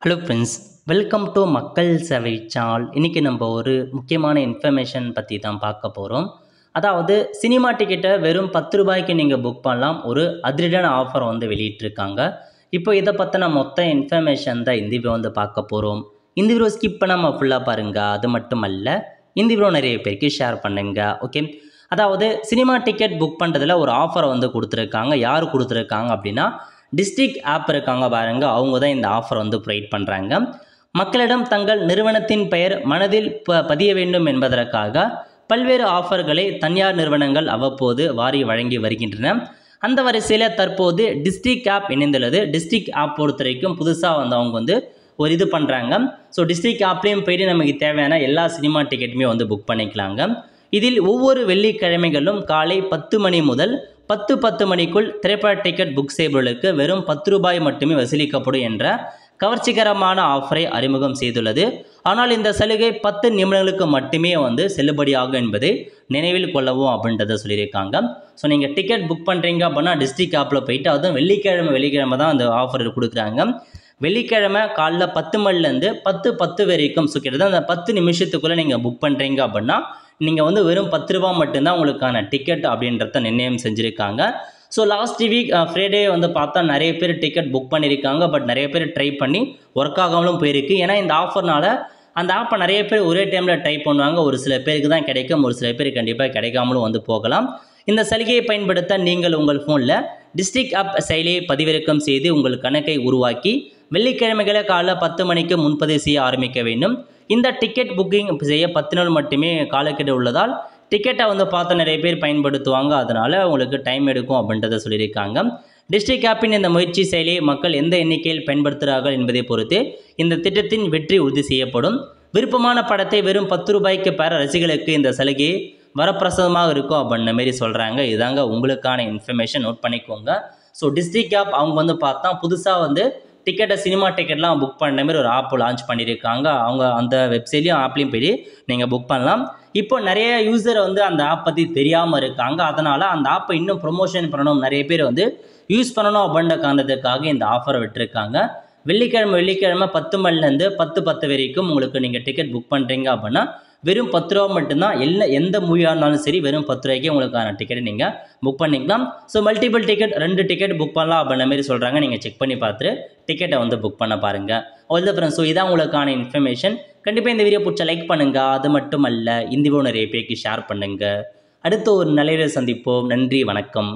Hello friends, welcome to மக்கள் சேவை channel. இன்றைக்கி நம்ம ஒரு முக்கியமான இன்ஃபர்மேஷன் பற்றி தான் பார்க்க போகிறோம். அதாவது சினிமா டிக்கெட்டை வெறும் 10 ரூபாய்க்கு நீங்கள் புக் பண்ணலாம். ஒரு அதிரடியான ஆஃபர் வந்து வெளியிட்டிருக்காங்க. இப்போ இதை பற்றின மொத்த இன்ஃபர்மேஷன் தான் இந்த வீடியோ வந்து பார்க்க போகிறோம். இந்த வீடியோ ஸ்கிப் பண்ணாமல் ஃபுல்லாக பாருங்கள். அது மட்டும் அல்ல, இந்த வீடியோ நிறைய பேருக்கு ஷேர் பண்ணுங்க. ஓகே, அதாவது சினிமா டிக்கெட் புக் பண்ணுறதுல ஒரு ஆஃபரை வந்து கொடுத்துருக்காங்க. யார் கொடுத்துருக்காங்க அப்படின்னா, டிஸ்ட்ரிக்ட் ஆப் இருக்காங்க பாருங்க, அவங்க தான் இந்த ஆஃபர் வந்து ப்ரொவைட் பண்ணுறாங்க. மக்களிடம் தங்கள் நிறுவனத்தின் பெயர் மனதில் பதிய வேண்டும் என்பதற்காக பல்வேறு ஆஃபர்களை தனியார் நிறுவனங்கள் அவ்வப்போது வாரி வழங்கி வருகின்றன. அந்த வரிசையில் தற்போது டிஸ்ட்ரிக்ட் ஆப் இணைந்துள்ளது. டிஸ்ட்ரிக்ட் ஆப் பொறுத்த வரைக்கும் புதுசாக வந்து அவங்க வந்து ஒரு இது பண்ணுறாங்க. ஸோ டிஸ்ட்ரிக்ட் ஆப்லேயும் போய்ட்டு நமக்கு தேவையான எல்லா சினிமா டிக்கெட்டுமே வந்து புக் பண்ணிக்கலாங்க. இதில் ஒவ்வொரு வெள்ளிக்கிழமைகளும் காலை 10 மணி முதல் 10 மணிக்குள் திரைப்பட டிக்கெட் புக் செய்பவர்களுக்கு வெறும் 10 ரூபாய் மட்டுமே வசூலிக்கப்படும் என்ற கவர்ச்சிகரமான ஆஃபரை அறிமுகம் செய்துள்ளது. ஆனால் இந்த சலுகை 10 நிமிடங்களுக்கு மட்டுமே வந்து செல்லுபடியாகும் என்பதை நினைவில் கொள்ளவும் அப்படின்றத சொல்லியிருக்காங்க. ஸோ நீங்கள் டிக்கெட் புக் பண்ணுறீங்க அப்படின்னா டிஸ்ட்ரிக்ட் ஆப்பில் போயிட்டு, அதுவும் வெள்ளிக்கிழமை தான் அந்த ஆஃபர் கொடுக்குறாங்க. வெள்ளிக்கிழமை காலைல 10 மணிலேருந்து 10 வரைக்கும், ஸோ கிட்டத்தட்ட அந்த 10 நிமிஷத்துக்குள்ளே நீங்கள் புக் பண்ணுறீங்க அப்படின்னா நீங்கள் வந்து வெறும் 10 ரூபா மட்டும்தான் உங்களுக்கான டிக்கெட் அப்படின்றத நிர்ணயம் செஞ்சுருக்காங்க. ஸோ லாஸ்ட் வீக் ஃப்ரைடே வந்து பார்த்தா நிறைய பேர் டிக்கெட் புக் பண்ணியிருக்காங்க. பட் நிறைய பேர் ட்ரை பண்ணி ஒர்க் ஆகாமலும் போயிருக்கு. ஏன்னா இந்த ஆஃபர்னால அந்த ஆப்பை நிறைய பேர் ஒரே டைமில் ட்ரை பண்ணுவாங்க. ஒரு சில பேருக்கு தான் கிடைக்கும், ஒரு சில பேர் கண்டிப்பாக கிடைக்காமலும் வந்து போகலாம். இந்த சலுகையை பயன்படுத்த நீங்கள் உங்கள் ஃபோனில் டிஸ்ட்ரிக்ட் ஆப் செயலியை பதிவிறக்கம் செய்து உங்கள் கணக்கை உருவாக்கி வெள்ளிக்கிழமைகளை காலைல 10 மணிக்கு முன்பதிவு செய்ய ஆரம்பிக்க வேண்டும். இந்த டிக்கெட் புக்கிங் செய்ய 10 நாள் மட்டுமே காலக்கெடு உள்ளதால் டிக்கெட்டை வந்து பார்த்து நிறைய பேர் பயன்படுத்துவாங்க. அதனால் உங்களுக்கு டைம் எடுக்கும் அப்படின்றத சொல்லியிருக்காங்க. டிஸ்ட்ரிக்ட் ஆப்பின் இந்த முயற்சி செயலியை மக்கள் எந்த எண்ணிக்கையில் பயன்படுத்துகிறார்கள் என்பதை பொறுத்து இந்த திட்டத்தின் வெற்றி உறுதி செய்யப்படும். விருப்பமான படத்தை வெறும் 10 ரூபாய்க்கு பெற ரசிகர்களுக்கு இந்த சலுகை வரப்பிரசாதமாக இருக்கும் அப்படின்ற மாரி சொல்கிறாங்க. இதாங்க உங்களுக்கான இன்ஃபர்மேஷன், நோட் பண்ணிக்கோங்க. ஸோ டிஸ்ட்ரிக்ட் ஆப் அவங்க வந்து பார்த்தா புதுசாக வந்து டிக்கெட்டை சினிமா டிக்கெட்லாம் புக் பண்ணுற மாதிரி ஒரு ஆப் லான்ச் பண்ணியிருக்காங்க. அவங்க அந்த வெப்சைட்லையும் ஆப்லேயும் போய் நீங்கள் புக் பண்ணலாம். இப்போ நிறைய யூசர் வந்து அந்த ஆப் பற்றி தெரியாமல் இருக்காங்க. அதனால் அந்த ஆப்பை இன்னும் ப்ரொமோஷன் பண்ணணும், நிறைய பேர் வந்து யூஸ் பண்ணணும் அப்படின்ற காரணத்துக்காக இந்த ஆஃபரை விட்டுருக்காங்க. வெள்ளிக்கிழமை 10 மணிலேருந்து 10 வரைக்கும் உங்களுக்கு நீங்கள் டிக்கெட் புக் பண்ணுறீங்க அப்படின்னா வெறும் 10 ரூபா மட்டும்தான். எந்த மூவியாக இருந்தாலும் சரி வெறும் 10 ரூபாய்க்கே உங்களுக்கான டிக்கெட்டை நீங்கள் புக் பண்ணிக்கலாம். So multiple ticket 2 ticket book பண்ணலாம் அப்படின்ற மாதிரி சொல்கிறாங்க. நீங்கள் செக் பண்ணி பார்த்துட்டு டிக்கெட்டை வந்து புக் பண்ண பாருங்கள். அவ்வளோ ஃப்ரெண்ட்ஸ், ஸோ இதான் உங்களுக்கான இன்ஃபர்மேஷன். கண்டிப்பாக இந்த வீடியோ பிடிச்ச லைக் பண்ணுங்கள். அது மட்டும் அல்ல, இந்த வீடியோ நிறைய பேருக்கு ஷேர் பண்ணுங்கள். அடுத்த ஒரு நல்ல சந்திப்போம். நன்றி, வணக்கம்.